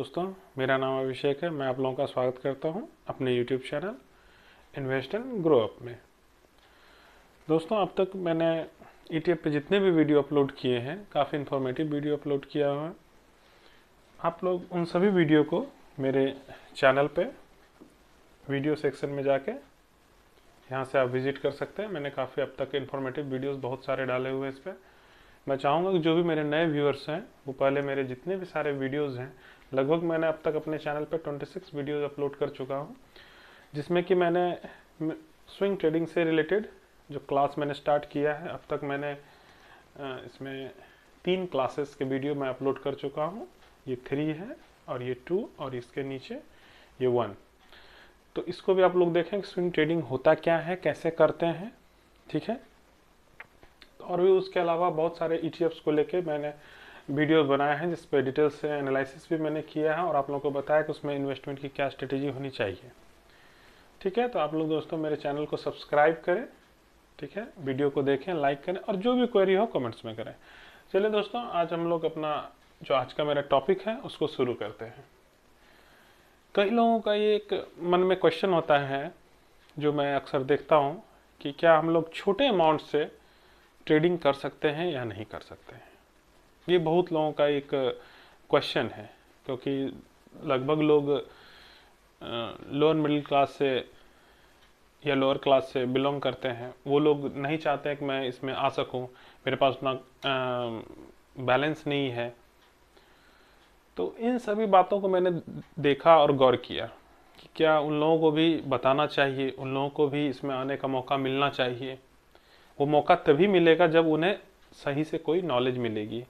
दोस्तों, मेरा नाम अभिषेक है। मैं आप लोगों का स्वागत करता हूं अपने YouTube channel invest and grow up में। दोस्तों, अब तक मैंने ETF पे जितने भी वीडियो अपलोड किए हैं, काफ़ी इन्फॉर्मेटिव वीडियो अपलोड किया हुआ है। आप लोग उन सभी वीडियो को मेरे चैनल पे वीडियो सेक्शन में जाके यहाँ से आप विजिट कर सकते हैं। मैंने काफ़ी अब तक इन्फॉर्मेटिव वीडियोज़ बहुत सारे डाले हुए हैं इस पर। मैं चाहूँगा कि जो भी मेरे नए व्यूअर्स हैं वो पहले मेरे जितने भी सारे वीडियोज़ हैं, लगभग मैंने अब तक अपने चैनल पे 26 वीडियोज़ अपलोड कर चुका हूँ, जिसमें कि मैंने स्विंग ट्रेडिंग से रिलेटेड जो क्लास मैंने स्टार्ट किया है, अब तक मैंने इसमें 3 क्लासेस के वीडियो मैं अपलोड कर चुका हूँ। ये 3 है और ये 2 और इसके नीचे ये 1। तो इसको भी आप लोग देखें कि स्विंग ट्रेडिंग होता क्या है, कैसे करते हैं, ठीक है। और भी उसके अलावा बहुत सारे ETFs को लेके मैंने वीडियो बनाए हैं, जिस पे डिटेल से एनालिसिस भी मैंने किया है और आप लोगों को बताया कि उसमें इन्वेस्टमेंट की क्या स्ट्रेटेजी होनी चाहिए, ठीक है। तो आप लोग दोस्तों मेरे चैनल को सब्सक्राइब करें, ठीक है, वीडियो को देखें, लाइक करें और जो भी क्वेरी हो कमेंट्स में करें। चलिए दोस्तों, आज हम लोग अपना जो आज का मेरा टॉपिक है उसको शुरू करते हैं। कई लोगों का ये एक मन में क्वेश्चन होता है जो मैं अक्सर देखता हूँ कि क्या हम लोग छोटे अमाउंट से ट्रेडिंग कर सकते हैं या नहीं कर सकते हैं। ये बहुत लोगों का एक क्वेश्चन है, क्योंकि लगभग लोग लोअर मिडिल क्लास से या लोअर क्लास से बिलोंग करते हैं। वो लोग नहीं चाहते हैं कि मैं इसमें आ सकूं, मेरे पास उतना बैलेंस नहीं है। तो इन सभी बातों को मैंने देखा और गौर किया कि क्या उन लोगों को भी बताना चाहिए, उन लोगों को भी इसमें आने का मौका मिलना चाहिए। वो मौका तभी मिलेगा जब उन्हें सही से कोई नॉलेज मिलेगी।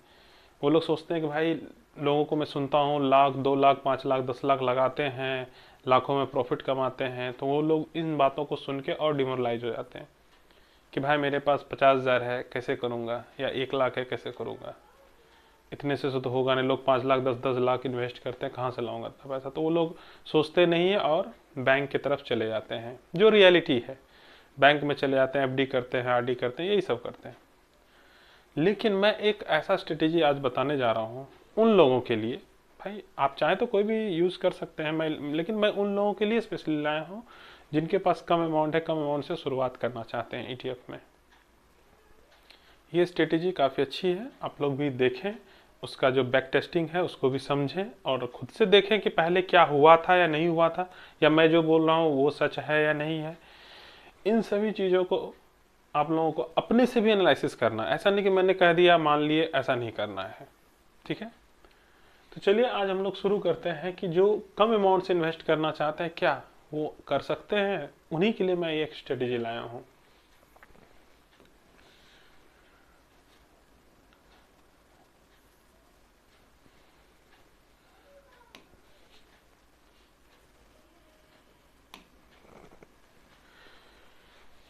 वो लोग सोचते हैं कि भाई, लोगों को मैं सुनता हूँ 1 लाख 2 लाख 5 लाख 10 लाख लगाते हैं, लाखों में प्रॉफिट कमाते हैं, तो वो लोग इन बातों को सुन के और डिमोरलाइज हो जाते हैं कि भाई मेरे पास 50,000 है, कैसे करूँगा, या 1 लाख है, कैसे करूँगा, इतने से तो होगा नहीं। लोग 5 लाख 10 लाख इन्वेस्ट करते हैं, कहाँ से लाऊंगा इतना पैसा। तो वो लोग सोचते नहीं है और बैंक की तरफ चले जाते हैं, जो रियलिटी है। बैंक में चले जाते हैं, FD करते हैं, RD करते हैं, यही सब करते हैं। लेकिन मैं एक ऐसा स्ट्रेटेजी आज बताने जा रहा हूँ उन लोगों के लिए। भाई आप चाहें तो कोई भी यूज़ कर सकते हैं, लेकिन मैं उन लोगों के लिए स्पेशली लाया हूँ जिनके पास कम अमाउंट है, कम अमाउंट से शुरुआत करना चाहते हैं ETF में। ये स्ट्रेटेजी काफ़ी अच्छी है, आप लोग भी देखें, उसका जो बैक टेस्टिंग है उसको भी समझें और खुद से देखें कि पहले क्या हुआ था या नहीं हुआ था, या मैं जो बोल रहा हूँ वो सच है या नहीं है। इन सभी चीज़ों को आप लोगों को अपने से भी एनालिसिस करना है। ऐसा नहीं कि मैंने कह दिया मान लिए, ऐसा नहीं करना है, ठीक है। तो चलिए आज हम लोग शुरू करते हैं कि जो कम अमाउंट से इन्वेस्ट करना चाहते हैं क्या वो कर सकते हैं। उन्हीं के लिए मैं ये एक स्ट्रेटेजी लाया हूँ।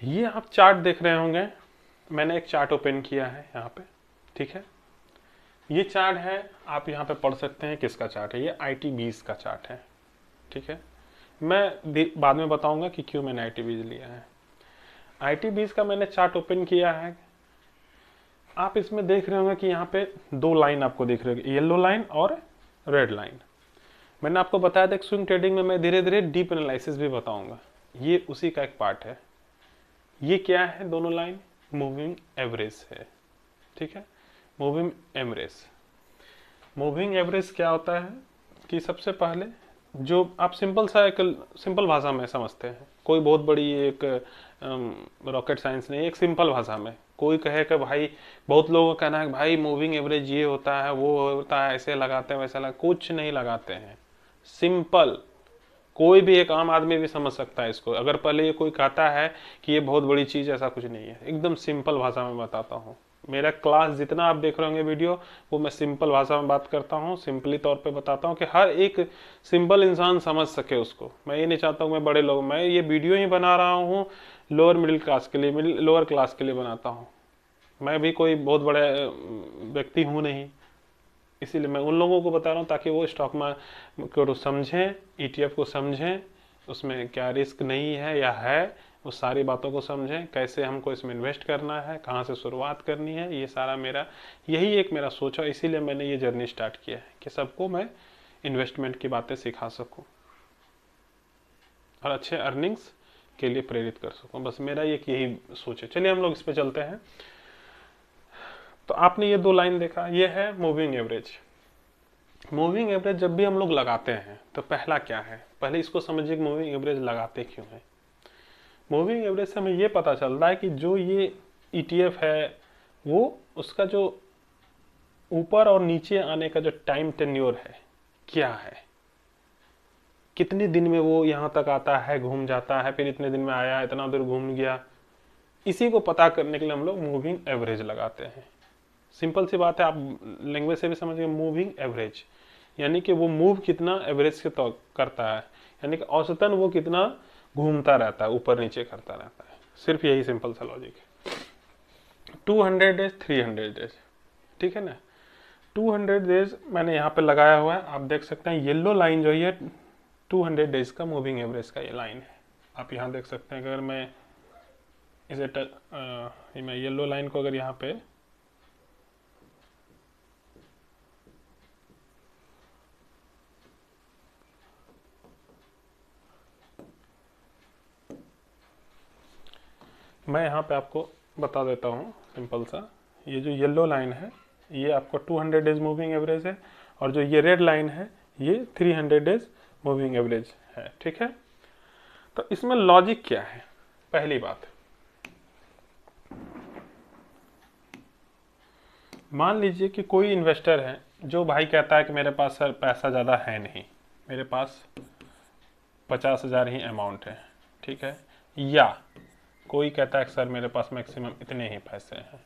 ये आप चार्ट देख रहे होंगे, मैंने एक चार्ट ओपन किया है यहाँ पे, ठीक है। ये चार्ट है, आप यहाँ पे पढ़ सकते हैं किसका चार्ट है। ये IT20 का चार्ट है, ठीक है। मैं बाद में बताऊंगा कि क्यों मैंने IT20 लिया है। IT20 का मैंने चार्ट ओपन किया है। आप इसमें देख रहे होंगे कि यहाँ पे 2 लाइन आपको दिख रही है, येलो लाइन और रेड लाइन। मैंने आपको बताया था स्विंग ट्रेडिंग में मैं धीरे धीरे डीप एनालिसिस भी बताऊंगा, ये उसी का एक पार्ट है। ये क्या है, दोनों लाइन मूविंग एवरेज है, ठीक है। मूविंग एवरेज, मूविंग एवरेज क्या होता है कि सबसे पहले जो आप सिंपल भाषा में समझते हैं, कोई बहुत बड़ी एक रॉकेट साइंस नहीं, एक सिंपल भाषा में कोई कहे कि भाई, बहुत लोगों का कहना है कि भाई मूविंग एवरेज ये होता है, वो होता है, ऐसे लगाते हैं, वैसा कुछ नहीं लगाते हैं। सिंपल, कोई भी एक आम आदमी भी समझ सकता है इसको। अगर पहले ये कोई कहता है कि ये बहुत बड़ी चीज, ऐसा कुछ नहीं है। एकदम सिंपल भाषा में बताता हूँ। मेरा क्लास जितना आप देख रहे होंगे वीडियो, वो मैं सिंपल भाषा में बात करता हूँ, सिंपली तौर पे बताता हूँ कि हर एक सिंपल इंसान समझ सके उसको। मैं ये नहीं चाहता हूँ मैं बड़े लोग, मैं ये वीडियो ही बना रहा हूँ लोअर मिडिल क्लास के लिए, लोअर क्लास के लिए बनाता हूँ। मैं भी कोई बहुत बड़े व्यक्ति हूँ नहीं, इसीलिए मैं उन लोगों को बता रहा हूँ ताकि वो स्टॉक को समझें, ETF को समझें, उसमें क्या रिस्क नहीं है या है, उस सारी बातों को समझें, कैसे हमको इसमें इन्वेस्ट करना है, कहाँ से शुरुआत करनी है। ये सारा मेरा यही एक मेरा सोच है, इसीलिए मैंने ये जर्नी स्टार्ट किया है कि सबको मैं इन्वेस्टमेंट की बातें सिखा सकूं और अच्छे अर्निंग्स के लिए प्रेरित कर सकूं। बस मेरा यही सोच है। चलिए हम लोग इस पे चलते हैं। तो आपने ये 2 लाइन देखा, ये है मूविंग एवरेज। मूविंग एवरेज जब भी हम लोग लगाते हैं तो पहला क्या है, पहले इसको समझिए कि मूविंग एवरेज लगाते क्यों है। मूविंग एवरेज से हमें ये पता चलता है कि जो ये ETF है वो उसका जो ऊपर और नीचे आने का जो टाइम टेन्योर है क्या है, कितने दिन में वो यहाँ तक आता है, घूम जाता है, फिर इतने दिन में आया, इतना देर घूम गया। इसी को पता करने के लिए हम लोग मूविंग एवरेज लगाते हैं। सिंपल सी बात है, आप लैंग्वेज से भी समझिए। मूविंग एवरेज यानी कि वो मूव कितना एवरेज के तो करता है, यानी कि औसतन वो कितना घूमता रहता है, ऊपर नीचे करता रहता है। सिर्फ यही सिंपल सा लॉजिक है। 200 डेज, 300 डेज, ठीक है ना। 200 डेज मैंने यहाँ पे लगाया हुआ है, आप देख सकते हैं येलो लाइन जो है 200 डेज का मूविंग एवरेज का ये लाइन है। आप यहाँ देख सकते हैं। अगर मैं इसे मैं येलो लाइन को अगर यहाँ पे मैं यहाँ पे आपको बता देता हूँ सिंपल सा। ये जो येलो लाइन है ये आपको 200 डेज मूविंग एवरेज है, और जो ये रेड लाइन है ये 300 डेज मूविंग एवरेज है, ठीक है। तो इसमें लॉजिक क्या है, पहली बात, मान लीजिए कि कोई इन्वेस्टर है जो भाई कहता है कि मेरे पास सर पैसा ज़्यादा है नहीं, मेरे पास 50,000 ही अमाउंट है, ठीक है। या कोई कहता है कि सर मेरे पास मैक्सिमम इतने ही पैसे हैं,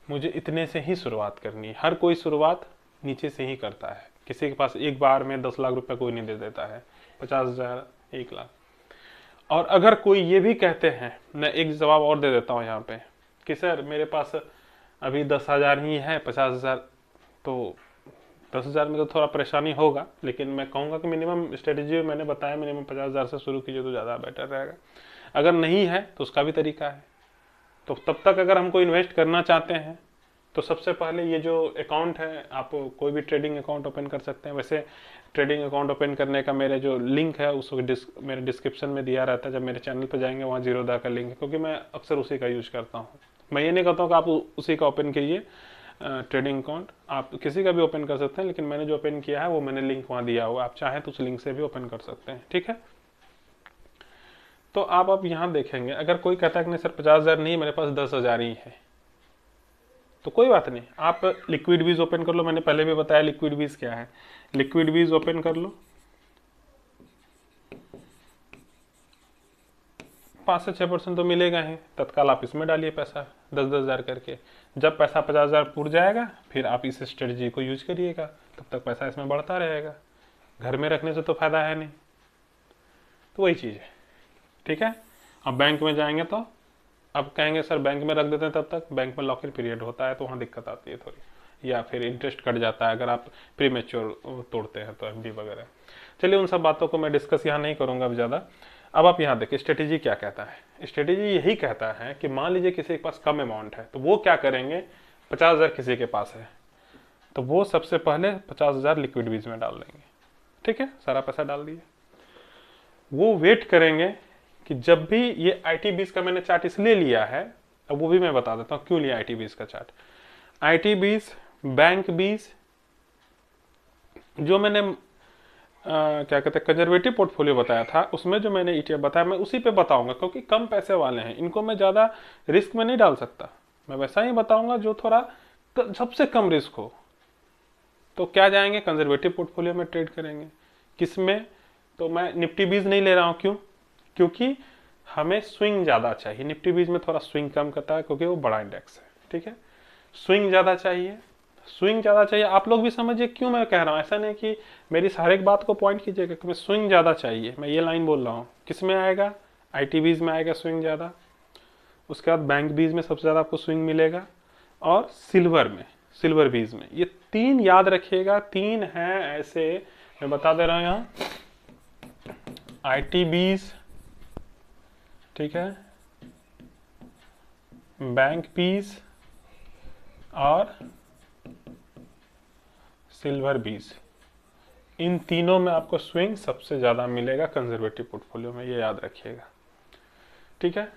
मुझे इतने से ही शुरुआत करनी है। हर कोई शुरुआत नीचे से ही करता है। किसी के पास एक बार में 10 लाख रुपए कोई नहीं दे देता है, 50,000, 1 लाख। और अगर कोई ये भी कहते हैं, मैं एक जवाब और दे देता हूँ यहाँ पे, कि सर मेरे पास अभी 10,000 ही है, 50,000 तो 10,000 में तो थोड़ा परेशानी होगा, लेकिन मैं कहूँगा कि मिनिमम स्ट्रेटेजी मैंने बताया, मिनिमम 50,000 से शुरू कीजिए तो ज़्यादा बेटर रहेगा। अगर नहीं है तो उसका भी तरीका है। तो तब तक अगर हमको इन्वेस्ट करना चाहते हैं तो सबसे पहले ये जो अकाउंट है, आप कोई भी ट्रेडिंग अकाउंट ओपन कर सकते हैं। वैसे ट्रेडिंग अकाउंट ओपन करने का मेरे जो लिंक है उसको मेरे डिस्क्रिप्शन में दिया रहता है। जब मेरे चैनल पर जाएंगे वहाँ जीरोधा का लिंक है, क्योंकि मैं अक्सर उसी का यूज करता हूँ। मैं ये नहीं कहता हूँ कि आप उसी का ओपन कीजिए ट्रेडिंग अकाउंट, आप किसी का भी ओपन कर सकते हैं, लेकिन मैंने जो ओपन किया है वो मैंने लिंक वहाँ दिया हुआ, आप चाहें तो उस लिंक से भी ओपन कर सकते हैं, ठीक है। तो आप अब यहाँ देखेंगे, अगर कोई कहता है कि नहीं सर 50,000 नहीं, मेरे पास 10,000 ही है, तो कोई बात नहीं, आप लिक्विड बीज ओपन कर लो। मैंने पहले भी बताया लिक्विड बीज क्या है। लिक्विड बीज ओपन कर लो, 5 से 6% तो मिलेगा ही। तत्काल आप इसमें डालिए पैसा 10,000 करके। जब पैसा 50,000 पूर जाएगा फिर आप इस स्ट्रेटजी को यूज करिएगा, तब तक पैसा इसमें बढ़ता रहेगा। घर में रखने से तो फायदा है नहीं। तो वही चीज़ है, ठीक है। अब बैंक में जाएंगे तो अब कहेंगे सर बैंक में रख देते हैं, तब तक बैंक में लॉक इन पीरियड होता है तो वहाँ दिक्कत आती है थोड़ी, या फिर इंटरेस्ट कट जाता है अगर आप प्री मैच्योर तोड़ते हैं तो FD वगैरह। चलिए उन सब बातों को मैं डिस्कस यहाँ नहीं करूँगा अब ज़्यादा। अब आप यहाँ देखिए स्ट्रेटेजी क्या कहता है। स्ट्रेटेजी यही कहता है कि मान लीजिए किसी के पास कम अमाउंट है तो वो क्या करेंगे, 50,000 किसी के पास है तो वो सबसे पहले 50,000 लिक्विड बीज में डाल देंगे, ठीक है। सारा पैसा डाल दिए, वो वेट करेंगे कि जब भी ये IT20 का मैंने चार्ट इसलिए लिया है, अब वो भी मैं बता देता हूँ क्यों लिया IT20 का चार्ट। IT20, बैंक 20, जो मैंने क्या कहते हैं कंजर्वेटिव पोर्टफोलियो बताया था, उसमें जो मैंने ETF बताया मैं उसी पे बताऊंगा, क्योंकि कम पैसे वाले हैं, इनको मैं ज़्यादा रिस्क में नहीं डाल सकता। मैं वैसा ही बताऊंगा जो थोड़ा सबसे कम रिस्क हो। तो क्या जाएंगे कंजर्वेटिव पोर्टफोलियो में ट्रेड करेंगे। किसमें, तो मैं निफ्टी 20 नहीं ले रहा हूँ, क्यों, क्योंकि हमें स्विंग ज़्यादा चाहिए। निफ्टी 20 में थोड़ा स्विंग कम करता है क्योंकि वो बड़ा इंडेक्स है, ठीक है। स्विंग ज़्यादा चाहिए, स्विंग ज़्यादा चाहिए। आप लोग भी समझिए क्यों मैं कह रहा हूँ, ऐसा नहीं कि मेरी सारे एक बात को पॉइंट कीजिएगा कि मैं स्विंग ज़्यादा चाहिए। मैं ये लाइन बोल रहा हूँ, किस में आएगा, IT20 में आएगा स्विंग ज़्यादा। उसके बाद बैंक बीज में सबसे ज़्यादा आपको स्विंग मिलेगा, और सिल्वर में, सिल्वर बीज में। ये 3 याद रखिएगा, 3 हैं ऐसे, मैं बता दे रहा हूँ यहाँ। IT20, ठीक है, बैंक बीज और सिल्वर बीज, इन तीनों में आपको स्विंग सबसे ज़्यादा मिलेगा कंजर्वेटिव पोर्टफोलियो में, ये याद रखिएगा। ठीक है,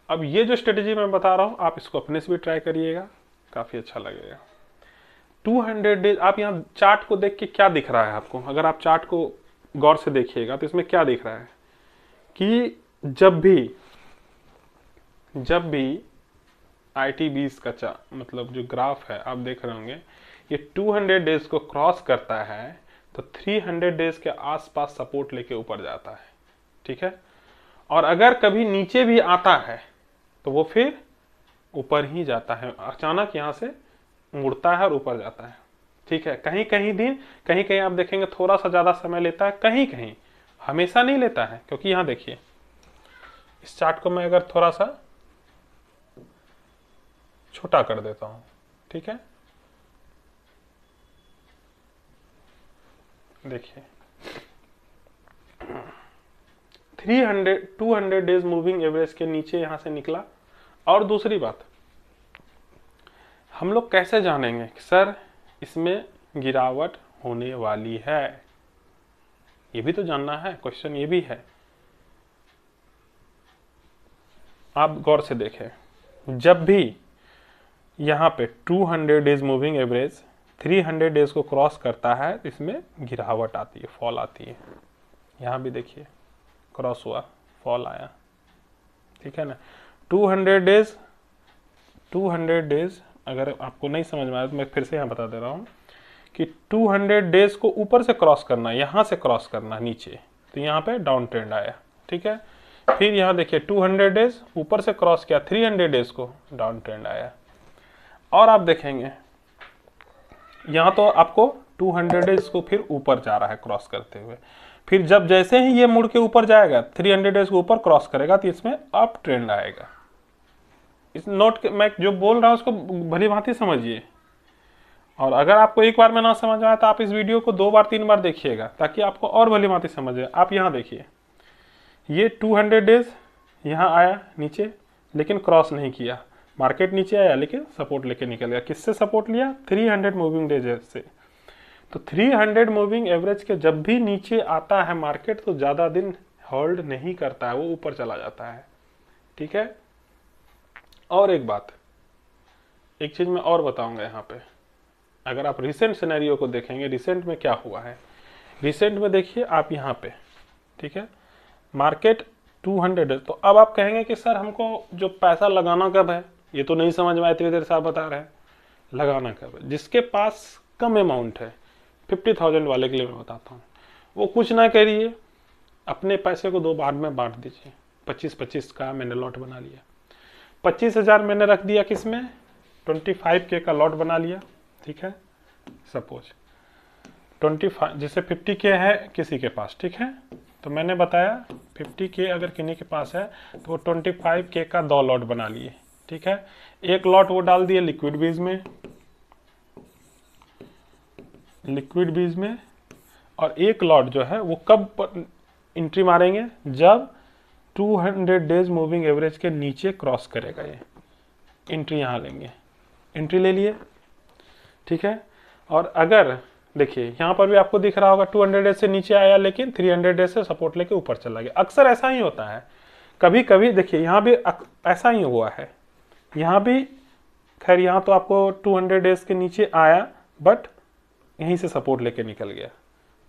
अब ये जो स्ट्रेटेजी मैं बता रहा हूँ आप इसको अपने से भी ट्राई करिएगा, काफ़ी अच्छा लगेगा। 200 डेज, आप यहाँ चार्ट को देख के क्या दिख रहा है आपको, अगर आप चार्ट को गौर से देखिएगा तो इसमें क्या दिख रहा है कि जब भी IT20 का मतलब जो ग्राफ है आप देख रहे होंगे, ये 200 डेज को क्रॉस करता है तो 300 डेज के आसपास सपोर्ट लेके ऊपर जाता है। ठीक है, और अगर कभी नीचे भी आता है तो वो फिर ऊपर ही जाता है, अचानक यहाँ से मुड़ता है और ऊपर जाता है। ठीक है, कहीं कहीं दिन, कहीं कहीं आप देखेंगे थोड़ा सा ज़्यादा समय लेता है, कहीं कहीं, हमेशा नहीं लेता है। क्योंकि यहाँ देखिए, इस चार्ट को मैं अगर थोड़ा सा छोटा कर देता हूँ, ठीक है, देखिए 200 डेज मूविंग एवरेज के नीचे यहां से निकला। और दूसरी बात, हम लोग कैसे जानेंगे कि सर इसमें गिरावट होने वाली है, ये भी तो जानना है, क्वेश्चन ये भी है। आप गौर से देखें, जब भी यहां पे 200 डेज मूविंग एवरेज 300 डेज को क्रॉस करता है तो इसमें गिरावट आती है, फॉल आती है। यहां भी देखिए क्रॉस हुआ, फॉल आया। ठीक है ना, 200 डेज अगर आपको नहीं समझ में आया तो मैं फिर से यहाँ बता दे रहा हूँ कि 200 डेज को ऊपर से क्रॉस करना, यहाँ से क्रॉस करना नीचे, तो यहाँ पे डाउन ट्रेंड आया। ठीक है, फिर यहाँ देखिए 200 डेज ऊपर से क्रॉस किया, 300 डेज को डाउन ट्रेंड आया। और आप देखेंगे यहाँ तो आपको 200 डेज को फिर ऊपर जा रहा है क्रॉस करते हुए, फिर जब जैसे ही ये मुड़ के ऊपर जाएगा 300 डेज को ऊपर क्रॉस करेगा तो इसमें अप ट्रेंड आएगा। इस नोट मैं जो बोल रहा हूँ उसको भली भांति समझिए, और अगर आपको एक बार में ना समझ आया तो आप इस वीडियो को 2 बार 3 बार देखिएगा ताकि आपको और भली भांति समझ आए। आप यहाँ देखिए, ये 200 डेज यहाँ आया नीचे लेकिन क्रॉस नहीं किया, मार्केट नीचे आया लेकिन सपोर्ट लेके निकल गया। किससे सपोर्ट लिया? 300 मूविंग डेज से। तो 300 मूविंग एवरेज के जब भी नीचे आता है मार्केट तो ज़्यादा दिन होल्ड नहीं करता है, वो ऊपर चला जाता है। ठीक है, और एक बात, एक चीज़ मैं और बताऊंगा यहाँ पे, अगर आप रिसेंट सिनेरियो को देखेंगे, रिसेंट में क्या हुआ है, रिसेंट में देखिए आप यहाँ पे, ठीक है, मार्केट 200 है। तो अब आप कहेंगे कि सर हमको जो पैसा लगाना कब है, ये तो नहीं समझ में आया, इतनी देर से आप बता रहे हैं लगाना कब है। जिसके पास कम अमाउंट है, 50,000 वाले के लिए मैं बताता हूँ, वो कुछ ना करिए, अपने पैसे को 2 भाग में बांट दीजिए। 25-25 का मैंने लॉट बना लिया, 25,000 मैंने रख दिया किस में, 25K का लॉट बना लिया। ठीक है, सपोज 25, जैसे 50K है किसी के पास, ठीक है, तो मैंने बताया 50K अगर किसी के पास है तो वो 25K का 2 लॉट बना लिए। ठीक है, एक लॉट वो डाल दिए लिक्विड बीज में, और एक लॉट जो है वो कब एंट्री मारेंगे, जब 200 डेज मूविंग एवरेज के नीचे क्रॉस करेगा, ये एंट्री यहाँ लेंगे, एंट्री ले लिए। ठीक है, और अगर देखिए यहाँ पर भी आपको दिख रहा होगा 200 डेज से नीचे आया लेकिन 300 डेज से सपोर्ट लेके ऊपर चला गया। अक्सर ऐसा ही होता है, कभी कभी देखिए यहाँ भी ऐसा ही हुआ है, यहाँ भी खैर यहाँ तो आपको 200 डेज के नीचे आया बट यहीं से सपोर्ट लेके निकल गया।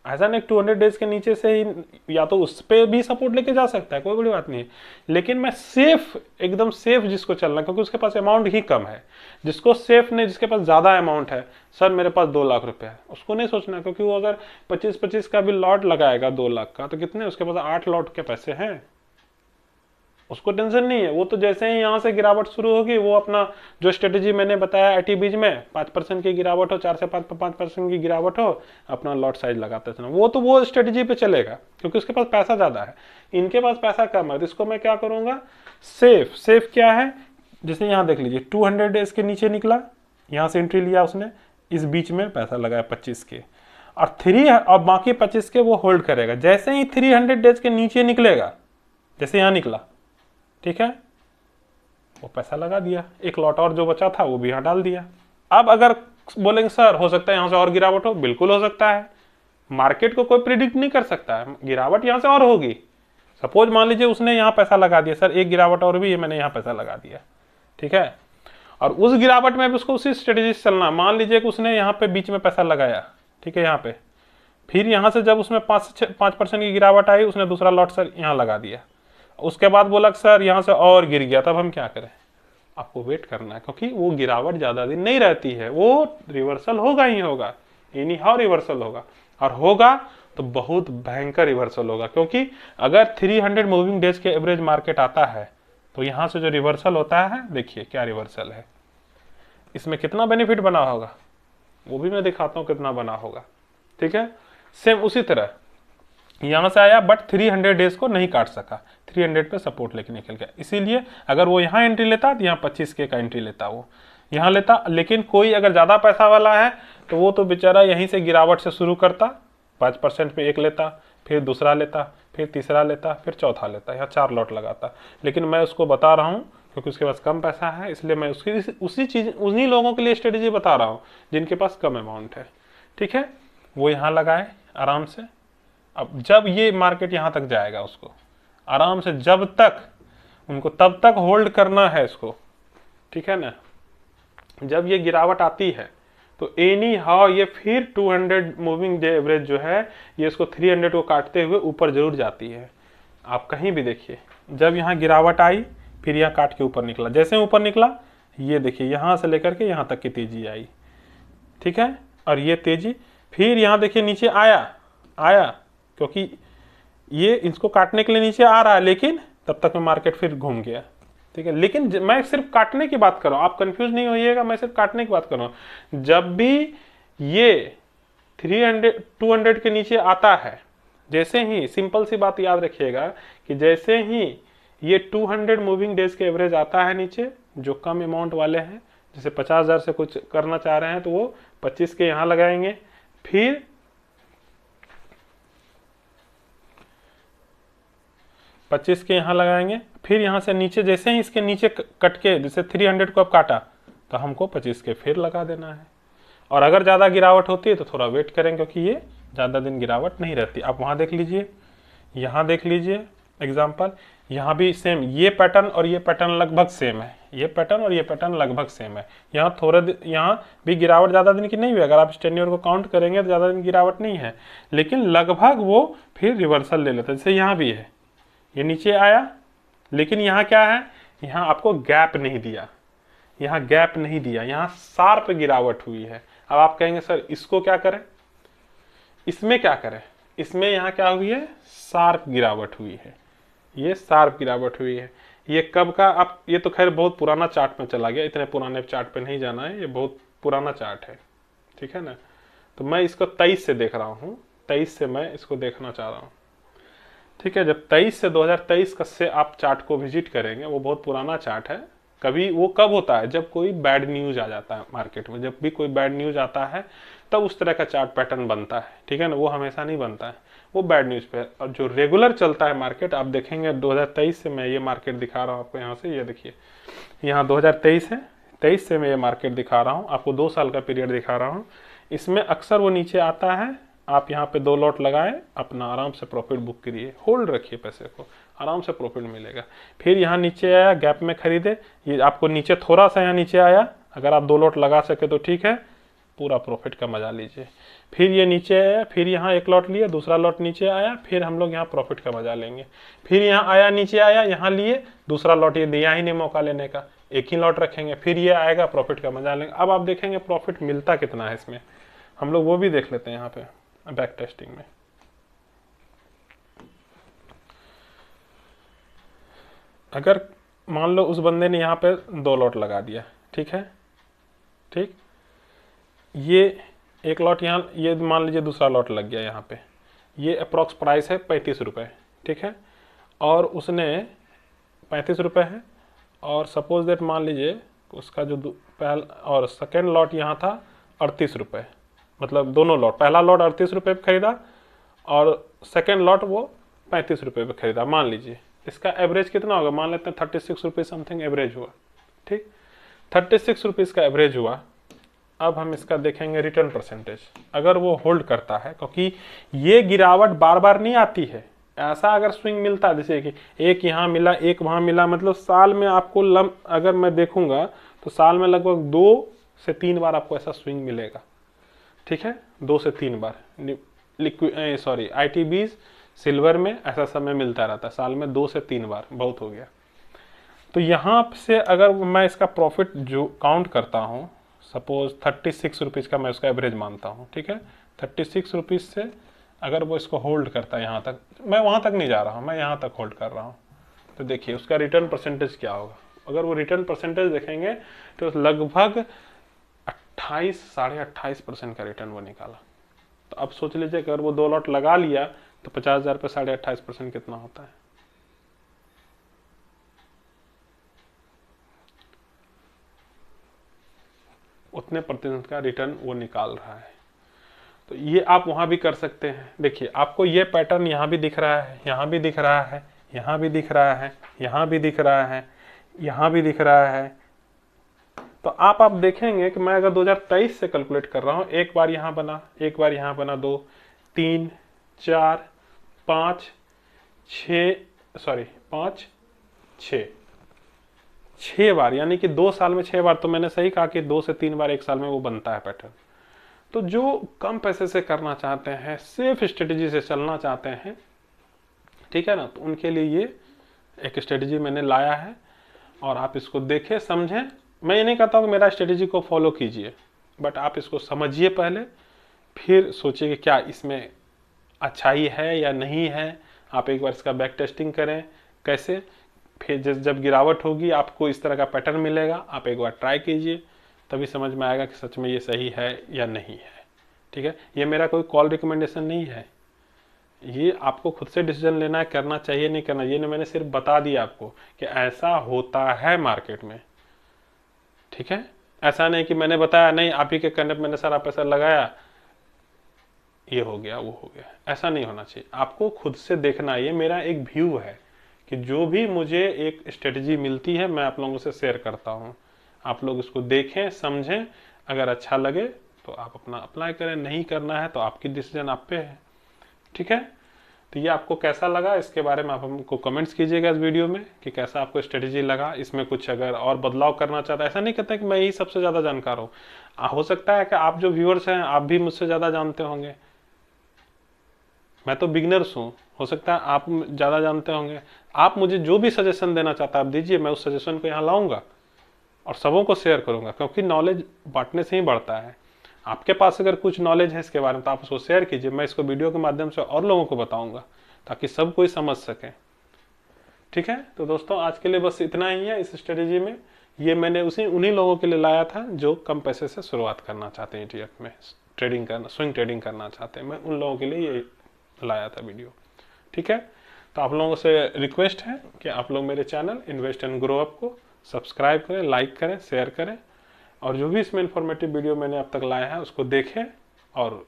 ऐसा नहीं 200 डेज के नीचे से ही या तो उस पर भी सपोर्ट लेके जा सकता है, कोई बड़ी बात नहीं है, लेकिन मैं सेफ, एकदम सेफ जिसको चलना, क्योंकि उसके पास अमाउंट ही कम है। जिसको सेफ नहीं, जिसके पास ज़्यादा अमाउंट है, सर मेरे पास 2 लाख रुपए है, उसको नहीं सोचना, क्योंकि वो अगर 25-25 का भी लॉट लगाएगा 2 लाख का, तो कितने उसके पास 8 लॉट के पैसे हैं, उसको टेंशन नहीं है। वो तो जैसे ही यहाँ से गिरावट शुरू होगी, वो अपना जो स्ट्रेटेजी मैंने बताया IT बीज में 5% की गिरावट हो, 4 से 5% की गिरावट हो, अपना लॉट साइज लगाते चलना, वो तो वो स्ट्रेटेजी पे चलेगा क्योंकि उसके पास पैसा ज़्यादा है। इनके पास पैसा कम है, तो इसको मैं क्या करूँगा, सेफ क्या है, जैसे यहाँ देख लीजिए 200 डेज के नीचे निकला, यहाँ से एंट्री लिया उसने, इस बीच में पैसा लगाया 25K, और बाकी 25K वो होल्ड करेगा। जैसे ही 300 डेज के नीचे निकलेगा, जैसे यहाँ निकला, ठीक है, वो पैसा लगा दिया, एक लॉट और जो बचा था वो भी यहाँ डाल दिया। अब अगर बोलेंगे सर हो सकता है यहाँ से और गिरावट हो, बिल्कुल हो सकता है, मार्केट को कोई प्रिडिक्ट नहीं कर सकता है, गिरावट यहाँ से और होगी। सपोज मान लीजिए उसने यहाँ पैसा लगा दिया, सर एक गिरावट और भी है, मैंने यहाँ पैसा लगा दिया, ठीक है, और उस गिरावट में भी उसको उसी स्ट्रेटेजी से चलना। मान लीजिए कि उसने यहाँ पे बीच में पैसा लगाया, ठीक है, यहाँ पे, फिर यहाँ से जब उसमें 5% की गिरावट आई, उसने दूसरा लॉट सर यहाँ लगा दिया, उसके बाद बोला सर यहाँ से और गिर गया, तब हम क्या करें? आपको वेट करना है, क्योंकि वो गिरावट ज़्यादा दिन नहीं रहती है, वो रिवर्सल होगा ही होगा, एनी हाउ रिवर्सल होगा, और होगा तो बहुत भयंकर रिवर्सल होगा। क्योंकि अगर 300 मूविंग डेज के एवरेज मार्केट आता है तो यहाँ से जो रिवर्सल होता है, देखिए क्या रिवर्सल है, इसमें कितना बेनिफिट बना होगा वो भी मैं दिखाता हूँ कितना बना होगा, ठीक है। सेम उसी तरह यहाँ से आया बट 300 डेज को नहीं काट सका, 300 पे सपोर्ट लेके निकल गया, इसीलिए अगर वो यहाँ एंट्री लेता तो यहाँ 25K का एंट्री लेता, वो यहाँ लेता। लेकिन कोई अगर ज़्यादा पैसा वाला है तो वो तो बेचारा यहीं से गिरावट से शुरू करता, 5% पे एक लेता, फिर दूसरा लेता, फिर तीसरा लेता, फिर चौथा लेता, यहाँ 4 लॉट लगाता। लेकिन मैं उसको बता रहा हूँ क्योंकि उसके पास कम पैसा है, इसलिए मैं उन्हीं लोगों के लिए स्ट्रेटेजी बता रहा हूँ जिनके पास कम अमाउंट है, ठीक है। वो यहाँ लगाए आराम से। अब जब ये मार्केट यहाँ तक जाएगा उसको आराम से, जब तक उनको तब तक होल्ड करना है इसको, ठीक है ना। जब ये गिरावट आती है तो एनी हाउ ये फिर 200 मूविंग डे एवरेज जो है ये इसको 300 को काटते हुए ऊपर जरूर जाती है। आप कहीं भी देखिए, जब यहाँ गिरावट आई फिर यहाँ काट के ऊपर निकला, जैसे ऊपर निकला ये देखिए यहाँ से लेकर के यहाँ तक की तेजी आई, ठीक है। और ये तेजी फिर यहाँ देखिए नीचे आया क्योंकि ये इसको काटने के लिए नीचे आ रहा है, लेकिन तब तक में मार्केट फिर घूम गया, ठीक है। लेकिन मैं सिर्फ काटने की बात कर रहा हूँ, आप कंफ्यूज नहीं होइएगा, मैं सिर्फ काटने की बात कर रहा हूँ। जब भी ये 200 के नीचे आता है, जैसे ही, सिंपल सी बात याद रखिएगा कि जैसे ही ये 200 मूविंग डेज के एवरेज आता है नीचे, जो कम अमाउंट वाले हैं, जैसे 50,000 से कुछ करना चाह रहे हैं तो वो 25 के यहाँ लगाएंगे, फिर 25 के यहाँ लगाएंगे, फिर यहाँ से नीचे जैसे ही इसके नीचे कट के, जैसे 300 को अब काटा तो हमको 25 के फिर लगा देना है। और अगर ज़्यादा गिरावट होती है तो थोड़ा वेट करें, क्योंकि ये ज़्यादा दिन गिरावट नहीं रहती। आप वहाँ देख लीजिए, यहाँ देख लीजिए एग्जाम्पल, यहाँ भी सेम, ये पैटर्न और ये पैटर्न लगभग सेम है, ये पैटर्न और ये पैटर्न लगभग सेम है। यहाँ यहाँ भी गिरावट ज़्यादा दिन की नहीं हुई, अगर आप टेन्योर को काउंट करेंगे तो ज़्यादा दिन गिरावट नहीं है, लेकिन लगभग वो फिर रिवर्सल ले लेते हैं। जैसे यहाँ भी है, ये नीचे आया, लेकिन यहाँ क्या है, यहाँ आपको गैप नहीं दिया, यहाँ गैप नहीं दिया, यहाँ शार्प गिरावट हुई है। अब आप कहेंगे सर इसको क्या करें, इसमें क्या करें, इसमें यहाँ क्या हुई है, शार्प गिरावट हुई है, ये शार्प गिरावट हुई है। ये कब का, आप ये तो खैर बहुत पुराना चार्ट में चला गया, इतने पुराने चार्ट पे नहीं जाना है, ये बहुत पुराना चार्ट है, ठीक है ना। तो मैं इसको 23 से देख रहा हूँ, 23 से मैं इसको देखना चाह रहा हूँ, ठीक है। जब 23 से 2023 का से आप चार्ट को विजिट करेंगे, वो बहुत पुराना चार्ट है। कभी वो कब होता है, जब कोई बैड न्यूज आ जाता है मार्केट में, जब भी कोई बैड न्यूज आता है तब उस तरह का चार्ट पैटर्न बनता है, ठीक है ना। वो हमेशा नहीं बनता है, वो बैड न्यूज पे। और जो रेगुलर चलता है मार्केट, आप देखेंगे 2023 से मैं ये मार्केट दिखा रहा हूँ आपको, यहाँ से ये देखिए, यहाँ 2023 है, 23 से मैं ये मार्केट दिखा रहा हूँ आपको, 2 साल का पीरियड दिखा रहा हूँ। इसमें अक्सर वो नीचे आता है, आप यहाँ पे 2 लॉट लगाएं, अपना आराम से प्रॉफिट बुक करिए, होल्ड रखिए पैसे को, आराम से प्रॉफिट मिलेगा। फिर यहाँ नीचे आया, गैप में खरीदे, ये आपको नीचे थोड़ा सा यहाँ नीचे आया, अगर आप 2 लॉट लगा सके तो ठीक है, पूरा प्रॉफिट का मजा लीजिए। फिर ये नीचे आया, फिर यहाँ 1 लॉट लिया, दूसरा लॉट नीचे आया, फिर हम लोग यहाँ प्रॉफिट का मजा लेंगे। फिर यहाँ आया, नीचे आया, यहाँ लिए, दूसरा लॉट ये दिया ही नहीं मौका लेने का, 1 ही लॉट रखेंगे, फिर ये आएगा, प्रॉफिट का मजा लेंगे। अब आप देखेंगे प्रॉफिट मिलता कितना है इसमें, हम लोग वो भी देख लेते हैं यहाँ पे बैक टेस्टिंग में। अगर मान लो उस बंदे ने यहाँ पे 2 लॉट लगा दिया, ठीक है, ठीक, ये 1 लॉट यहाँ, ये मान लीजिए दूसरा लॉट लग गया यहाँ पे, ये अप्रॉक्स प्राइस है 35 रुपये, ठीक है, और उसने 35 रुपये है, और सपोज दैट मान लीजिए उसका जो पहला और सेकेंड लॉट यहाँ था 38 रुपये, मतलब दोनों लॉट, पहला लॉट 38 रुपये पे खरीदा और सेकेंड लॉट वो 35 रुपये पे खरीदा। मान लीजिए इसका एवरेज कितना होगा, मान लेते हैं 36 रुपये समथिंग एवरेज हुआ, ठीक, 36 रुपीज़ का एवरेज हुआ। अब हम इसका देखेंगे रिटर्न परसेंटेज। अगर वो होल्ड करता है, क्योंकि ये गिरावट बार बार नहीं आती है, ऐसा अगर स्विंग मिलता है जैसे कि एक यहाँ मिला एक वहाँ मिला, मतलब साल में आपको अगर मैं देखूंगा तो साल में लगभग 2 से 3 बार आपको ऐसा स्विंग मिलेगा। ठीक है, 2 से 3 बार लिक्विड ITBs सिल्वर में ऐसा समय मिलता रहता है, साल में 2 से 3 बार, बहुत हो गया। तो यहाँ से अगर मैं इसका प्रॉफिट जो काउंट करता हूँ, सपोज 36 रुपीज़ का मैं उसका एवरेज मानता हूँ, ठीक है, 36 रुपीज़ से अगर वो इसको होल्ड करता है यहाँ तक, मैं वहाँ तक नहीं जा रहा हूँ, मैं यहाँ तक होल्ड कर रहा हूँ, तो देखिए उसका रिटर्न परसेंटेज क्या होगा। अगर वो रिटर्न परसेंटेज देखेंगे तो लगभग 28-28.5% का रिटर्न वो निकाला। तो अब सोच लीजिए अगर वो 2 लॉट लगा लिया तो 50,000 पे 28.5% कितना होता है। उतने प्रतिशत का रिटर्न वो निकाल रहा है। तो ये आप वहां भी कर सकते हैं। देखिए आपको ये पैटर्न यहाँ भी दिख रहा है, यहाँ भी दिख रहा है, यहाँ भी दिख रहा है, यहाँ भी दिख रहा है, यहाँ भी दिख रहा है। तो आप देखेंगे कि मैं अगर 2023 से कैलकुलेट कर रहा हूँ, एक बार यहाँ बना, एक बार यहाँ बना, 2 3 4 5 6 बार, यानी कि 2 साल में 6 बार। तो मैंने सही कहा कि 2 से 3 बार एक साल में वो बनता है पैटर्न। तो जो कम पैसे से करना चाहते हैं, सेफ स्ट्रेटेजी से चलना चाहते हैं, ठीक है ना, तो उनके लिए ये एक स्ट्रेटेजी मैंने लाया है और आप इसको देखें समझें। मैं ये नहीं कहता हूँ कि मेरा स्ट्रेटेजी को फॉलो कीजिए, बट आप इसको समझिए पहले, फिर सोचिए कि क्या इसमें अच्छाई है या नहीं है। आप एक बार इसका बैक टेस्टिंग करें कैसे, फिर जब गिरावट होगी आपको इस तरह का पैटर्न मिलेगा, आप एक बार ट्राई कीजिए, तभी समझ में आएगा कि सच में ये सही है या नहीं है। ठीक है, ये मेरा कोई कॉल रिकमेंडेशन नहीं है, ये आपको खुद से डिसीजन लेना है, करना चाहिए नहीं करना। ये मैंने सिर्फ बता दिया आपको कि ऐसा होता है मार्केट में। ठीक है, ऐसा नहीं कि मैंने बताया नहीं आप ही के करने पर मैंने सारा पैसा लगाया, ये हो गया वो हो गया, ऐसा नहीं होना चाहिए। आपको खुद से देखना, ये मेरा एक व्यू है कि जो भी मुझे एक स्ट्रेटजी मिलती है मैं आप लोगों से शेयर करता हूँ। आप लोग इसको देखें समझें, अगर अच्छा लगे तो आप अपना अप्लाई करें, नहीं करना है तो आपकी डिसीजन आप पे है। ठीक है, तो ये आपको कैसा लगा इसके बारे में आप हमको कमेंट्स कीजिएगा इस वीडियो में कि कैसा आपको स्ट्रेटजी लगा, इसमें कुछ अगर और बदलाव करना चाहता है। ऐसा नहीं कहता कि मैं ही सबसे ज़्यादा जानकार हूँ, हो सकता है कि आप जो व्यूअर्स हैं आप भी मुझसे ज़्यादा जानते होंगे, मैं तो बिगिनर्स हूँ, हो सकता है आप ज़्यादा जानते होंगे। आप मुझे जो भी सजेशन देना चाहता है आप दीजिए, मैं उस सजेशन को यहाँ लाऊंगा और सबों को शेयर करूंगा, क्योंकि नॉलेज बांटने से ही बढ़ता है। आपके पास अगर कुछ नॉलेज है इसके बारे में तो आप उसको शेयर कीजिए, मैं इसको वीडियो के माध्यम से और लोगों को बताऊंगा ताकि सब कोई समझ सके। ठीक है, तो दोस्तों आज के लिए बस इतना ही है इस स्ट्रेटेजी में। ये मैंने उन्हीं लोगों के लिए लाया था जो कम पैसे से शुरुआत करना चाहते हैं ETF में ट्रेडिंग करना, स्विंग ट्रेडिंग करना चाहते हैं, मैं उन लोगों के लिए ये लाया था वीडियो। ठीक है, तो आप लोगों से रिक्वेस्ट है कि आप लोग मेरे channel invest and grow up को सब्सक्राइब करें, लाइक करें, शेयर करें, और जो भी इसमें इंफॉर्मेटिव वीडियो मैंने अब तक लाया है उसको देखें और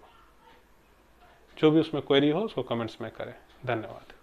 जो भी उसमें क्वेरी हो उसको कमेंट्स में करें। धन्यवाद।